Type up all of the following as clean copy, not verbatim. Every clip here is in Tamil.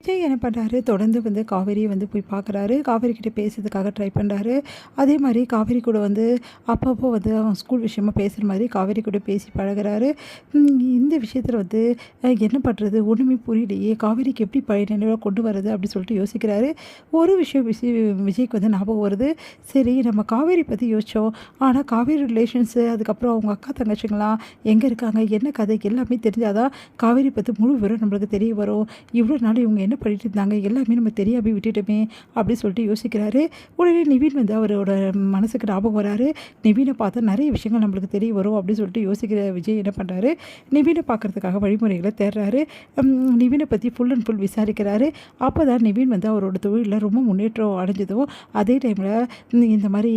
விஜய் என்ன பண்ணுறாரு, தொடர்ந்து காவேரியை போய் பார்க்குறாரு. காவேரி கிட்ட பேசுறதுக்காக ட்ரை பண்ணுறாரு. அதே மாதிரி காவேரி கூட அப்பப்போ அவன் ஸ்கூல் விஷயமா பேசுகிற மாதிரி காவேரி கூட பேசி பழகுறாரு. இந்த விஷயத்தில் என்ன பண்ணுறது ஒன்றுமே புரியலையே, காவேரிக்கு எப்படி பழைய நினைவாக கொண்டு வரது அப்படி சொல்லிட்டு யோசிக்கிறாரு. ஒரு விஷயம் விஜய்க்கு ஞாபகம் வருது. சரி, நம்ம காவேரி பற்றி யோசித்தோம், ஆனால் காவேரி ரிலேஷன்ஸு, அதுக்கப்புறம் அவங்க அக்கா தங்கச்சிங்களாம் எங்கே இருக்காங்க, என்ன கதை எல்லாமே தெரிஞ்சாதான் காவேரி பற்றி முழு விவரம் நம்மளுக்கு தெரிய வரும். இவ்வளோ நாள் இவங்க என்ன பண்ணிட்டு இருந்தாங்க எல்லாமே நம்ம தெரியாமல் விட்டுட்டோமே அப்படி சொல்லிட்டு யோசிக்கிறாரு. உடனே நிவின் அவரோட மனசுக்கு ஞாபகம் வராரு. நிவினை பார்த்தா நிறைய விஷயங்கள் நம்மளுக்கு தெரிய வரும் அப்படின்னு சொல்லிட்டு யோசிக்கிற விஜய் என்ன பண்ணுறாரு, நிவினை பார்க்குறதுக்காக வழிமுறைகளை தேடுறாரு. நிவினை பற்றி ஃபுல் அண்ட் ஃபுல் விசாரிக்கிறாரு. அப்போ தான் நிவின் அவரோட தொழிலில் ரொம்ப முன்னேற்றம் அடைஞ்சதும், அதே டைமில் இந்த மாதிரி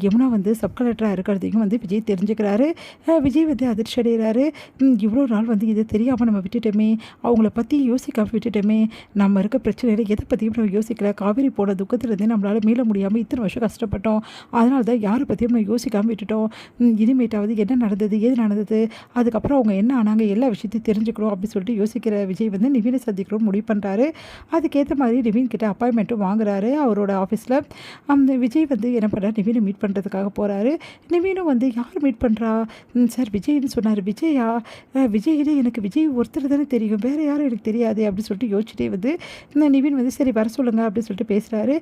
யமுனா சப் கலெக்டராக இருக்கிறதையும் விஜய் தெரிஞ்சுக்கிறாரு. விஜய் அதிர்ச்சி அடைகிறாரு. இவ்வளோ நாள் இதை தெரியாமல் நம்ம விட்டுட்டோமே, அவங்கள பற்றி யோசிக்காமல் விட்டுட்டோமே, நம்ம இருக்க பிரச்சனையில் எதை பற்றியும் நம்ம யோசிக்கல, காவேரி போன துக்கத்துலேருந்து நம்மளால் மீள முடியாமல் இத்தனை வருஷம் கஷ்டப்பட்டோம், அதனால தான் யாரை பற்றியும் நம்ம யோசிக்காமல் விட்டுட்டோம். இனிமேட்டாவது என்ன நடந்தது, ஏது நடந்தது, அதுக்கப்புறம் அவங்க என்ன ஆனாங்க, எல்லா விஷயத்தையும் தெரிஞ்சுக்கணும் அப்படின்னு சொல்லிட்டு யோசிக்கிற விஜய் நிவினை சந்திக்கணும்னு முடிவு பண்ணுறாரு. அதுக்கேற்ற மாதிரி நிவின் கிட்ட அப்பாயின்மெண்ட்டும் வாங்குறாரு அவரோட ஆஃபீஸில். அந்த விஜய் என்ன பண்ணுறாரு, நிவினை மீட் பண்ணுறதுக்காக போகிறாரு. நிவினும் யார் மீட் பண்ணுறா, சார் விஜய்னு சொன்னார். விஜயா? விஜய்னு எனக்கு விஜய் ஒருத்தர் தானே தெரியும், வேறு யாரும் எனக்கு தெரியாது அப்படின்னு சொல்லிட்டு யோசிச்சுட்டே நிவின் சரி வர சொல்லுங்கள் அப்படின்னு சொல்லிட்டு பேசுகிறாரு.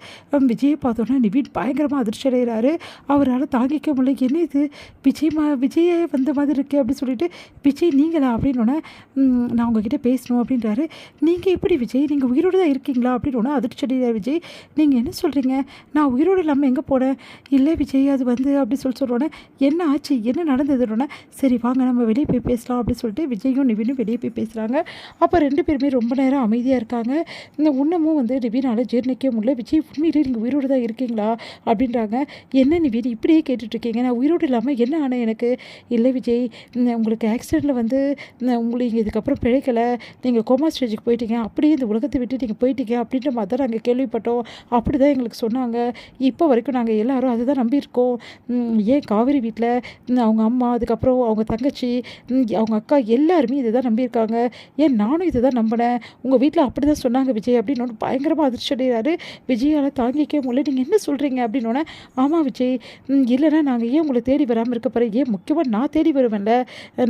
விஜயை பார்த்தோன்னா நிவின் பயங்கரமாக அதிர்ச்சி அடைகிறாரு. அவரால் தாங்கிக்க முடியல. என்ன இது, விஜயே வந்த மாதிரி இருக்கு அப்படின்னு சொல்லிட்டு, விஜய் நீங்களா அப்படின்னோடனே, நான் உங்ககிட்ட பேசணும் அப்படின்றாரு. நீங்கள் எப்படி விஜய், நீங்கள் உயிரோடு தான் இருக்கீங்களா அப்படின்னோடனே அதிர்ச்சி அடைகிறார் விஜய். நீங்கள் என்ன சொல்கிறீங்க, நான் உயிரோடு இல்லாமல் எங்கே போனேன், இல்லை விஜய் அது அப்படி சொல்கிறோன்னே, என்ன ஆச்சு, என்ன நடந்ததுன்னொன்னே, சரி வாங்க நம்ம வெளியே போய் பேசலாம் அப்படின்னு சொல்லிட்டு விஜயும் நிவினும் வெளியே போய் பேசுகிறாங்க. அப்போ ரெண்டு பேருமே ரொம்ப நேரம் அமைதியாக இருக்காங்க. இந்த உன்னமும் நிவினால் ஜீர்ணிக்க முடியல. விஜய் உண்மையிலே நீங்கள் உயிரோடு தான் இருக்கீங்களா அப்படின்றாங்க. என்ன நிவின் இப்படியே கேட்டுட்ருக்கீங்க, நான் உயிரோடு இல்லாமல் என்ன ஆனேன் எனக்கு, இல்லை விஜய் உங்களுக்கு ஆக்சிடெண்ட்டில் உங்களுக்கு இதுக்கப்புறம் பிழைக்கலை, நீங்கள் கோமா ஸ்டேஜுக்கு போயிட்டீங்க, அப்படியே இந்த உலகத்தை விட்டு நீங்கள் போயிட்டீங்க அப்படின்ற மாதிரி தான் நாங்கள் கேள்விப்பட்டோம், அப்படி தான் எங்களுக்கு சொன்னாங்க. இப்போ வரைக்கும் நாங்கள் எல்லோரும் அதை தான் நம்பியிருக்கோம். ஏன் காவேரி வீட்டில் அவங்க அம்மா, அதுக்கப்புறம் அவங்க தங்கச்சி, அவங்க அக்கா எல்லாருமே இதை தான் நம்பியிருக்காங்க, ஏன் நானும் இதை தான் நம்பினேன், உங்கள் வீட்டில் அப்படி தான் சொன்னாங்க விஜய் அப்படின்னு பயங்கரமாக அதிர்ச்சி அடைகிறாரு. விஜயால் தாங்கிக்க முடியல. நீங்கள் என்ன சொல்கிறீங்க அப்படின்னோடனே, ஆமாம் விஜய், இல்லைன்னா நாங்கள் ஏன் உங்களை தேடி வராமல் இருக்க போகிறேன், ஏன் முக்கியமாக நான் தேடி வருவேன்ல,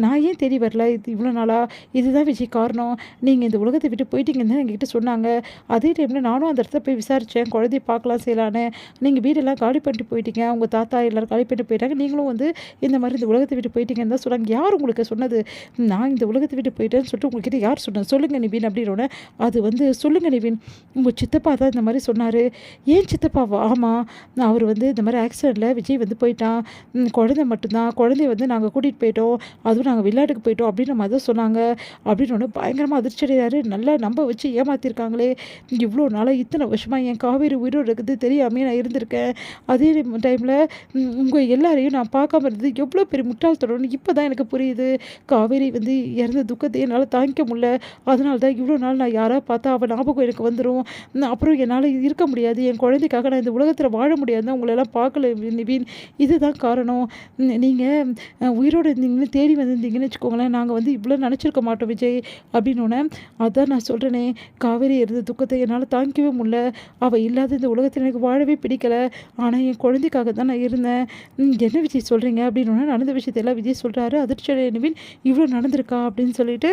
நான் ஏன் தேடி வரல இது இவ்வளோ நாளாக, இதுதான் விஜய் காரணம், நீங்கள் இந்த உலகத்தை விட்டு போயிட்டீங்கன்னு தான் எங்ககிட்ட சொன்னாங்க. அதே டைமில் நானும் அந்த இடத்துல போய் விசாரித்தேன், குழந்தைய பார்க்கலாம் செய்யலான்னு, நீங்கள் வீடெல்லாம் காலி பண்ணிட்டு போயிட்டீங்க, உங்கள் தாத்தா எல்லோரும் காலி பண்ணிட்டு போயிட்டாங்க, நீங்களும் இந்த மாதிரி இந்த உலகத்தை விட்டு போயிட்டீங்கன்னு தான் சொன்னாங்க. யார் உங்களுக்கு சொன்னது, நான் இந்த உலகத்தை விட்டு போயிட்டேன்னு சொல்லிட்டு உங்ககிட்ட யார் சொன்னது, சொல்லுங்கள் நிவின் அப்படின்னோடனே, அது சொல்லுங்கள் நிவின், உங்கள் சித்தப்பா தான் இந்த மாதிரி சொன்னார். ஏன் சித்தப்பாவா? ஆமாம், அவர் இந்த மாதிரி ஆக்சிடெண்ட்டில் விஜய் போயிட்டான், குழந்தை மட்டும்தான், குழந்தைய நாங்கள் கூட்டிகிட்டு போயிட்டோம், அதுவும் நாங்கள் விளையாட்டுக்கு போயிட்டோம் அப்படின்ற மாதிரி தான் சொன்னாங்க அப்படின்னு பயங்கரமாக அதிர்ச்சி அடைகிறாரு. நல்லா நம்ப வச்சு ஏமாற்றிருக்காங்களே, இவ்வளோ நாளாக இத்தனை வருஷமாக என் காவேரி உயிரோடு இருக்குது தெரியாமே நான் இருந்திருக்கேன், அதே டைமில் உங்கள் எல்லாரையும் நான் பார்க்காம இருந்தது எவ்வளோ பெரிய முட்டாள்தனம்னு இப்போ தான் எனக்கு புரியுது. காவேரி இறந்த துக்கத்தை என்னால் தாங்கிக்க முடியல, அதனால தான் இவ்வளோ நாள் நான் யாராவது பார்த்தா அவள் ஞாபகம் எனக்கு வந்துடும், அப்புறம் என்னால் இருக்க முடியாது, என் குழந்தைக்காக நான் இந்த உலகத்தில் வாழ முடியாது, உங்களெல்லாம் பார்க்கல நிவின், இதுதான் காரணம். நீங்கள் உயிரோடு இருந்தீங்கன்னு தேடி வந்திருந்தீங்கன்னு வச்சுக்கோங்களேன், நாங்கள் இவ்வளோ நினச்சிருக்க மாட்டோம் விஜய் அப்படின்னோடனே, அதான் நான் சொல்கிறேனே, காவேரி இருந்த துக்கத்தை என்னால் தாங்கிக்கவே முடியல, அவள் இல்லாத இந்த உலகத்தில் எனக்கு வாழவே பிடிக்கலை, ஆனால் என் குழந்தைக்காக தான் நான் இருந்தேன். என்ன விஜய் சொல்கிறீங்க அப்படின்னோடனே நடந்த விஷயத்தையெல்லாம் விஜய் சொல்கிறாரு. அதிர்ச்சி நிவின், இவ்வளோ நடந்திருக்கா அப்படின்னு சொல்லிட்டு